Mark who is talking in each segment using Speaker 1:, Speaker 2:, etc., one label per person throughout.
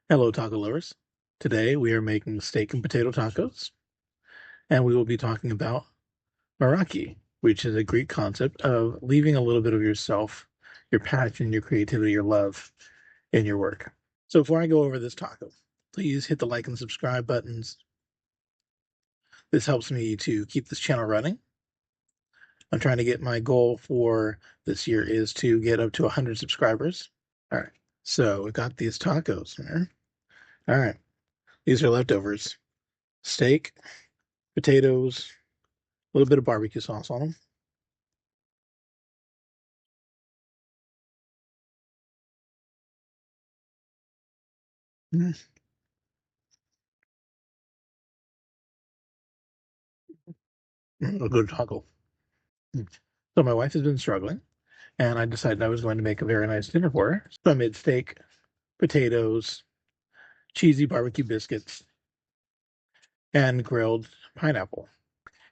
Speaker 1: Hello, taco lovers. Today we are making steak and potato tacos, and we will be talking about Meraki, which is a Greek concept of leaving a little bit of yourself, your passion, your creativity, your love in your work. So before I go over this taco, please hit the like and subscribe buttons. This helps me to keep this channel running. I'm trying to get my goal for this year is to get up to 100 subscribers. All right, so we got these tacos here. All right, these are leftovers. Steak, potatoes, a little bit of barbecue sauce on them. Mm, a good taco. Mm. So my wife has been struggling, and I decided I was going to make a very nice dinner for her. So I made steak, potatoes, cheesy barbecue biscuits, and grilled pineapple.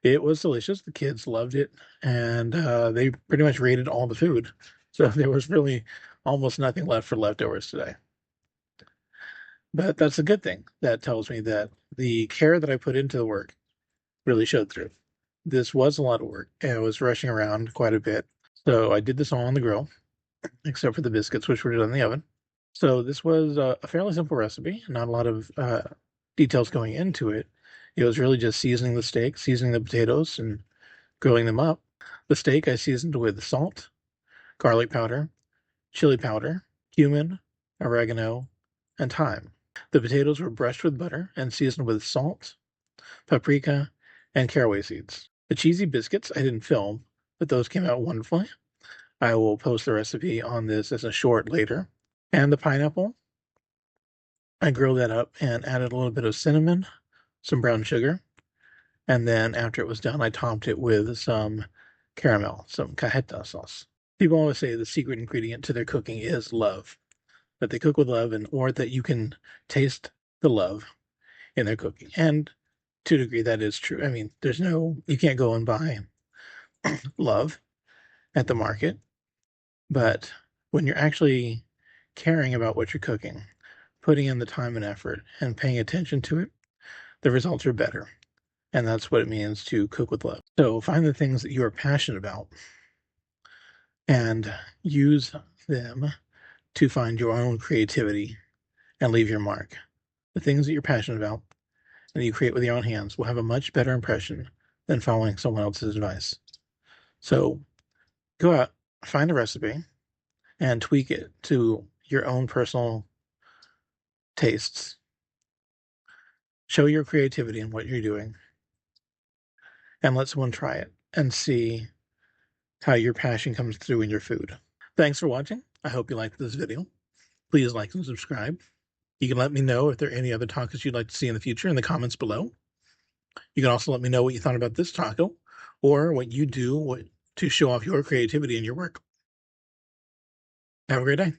Speaker 1: It was delicious. The kids loved it, and they pretty much rated all the food. So there was really almost nothing left for leftovers today. But that's a good thing. That tells me that the care that I put into the work really showed through. This was a lot of work, and I was rushing around quite a bit. So I did this all on the grill, except for the biscuits, which were done in the oven. So this was a fairly simple recipe, not a lot of details going into it. It was really just seasoning the steak, seasoning the potatoes, and grilling them up. The steak I seasoned with salt, garlic powder, chili powder, cumin, oregano, and thyme. The potatoes were brushed with butter and seasoned with salt, paprika, and caraway seeds. The cheesy biscuits I didn't film, but those came out wonderfully. I will post the recipe on this as a short later. And the pineapple, I grilled that up and added a little bit of cinnamon, some brown sugar, and then after it was done, I topped it with some caramel, some cajeta sauce. People always say the secret ingredient to their cooking is love, that they cook with love, and or that you can taste the love in their cooking. And to a degree, that is true. I mean, you can't go and buy love at the market, but when you're actually caring about what you're cooking, putting in the time and effort and paying attention to it, the results are better. And that's what it means to cook with love. So find the things that you are passionate about and use them to find your own creativity and leave your mark. The things that you're passionate about and you create with your own hands will have a much better impression than following someone else's advice. So go out, find a recipe, and tweak it to your own personal tastes. Show your creativity in what you're doing and let someone try it and see how your passion comes through in your food. Thanks for watching. I hope you liked this video. Please like and subscribe. You can let me know if there are any other tacos you'd like to see in the future in the comments below. You can also let me know what you thought about this taco or what you do to show off your creativity in your work. Have a great day.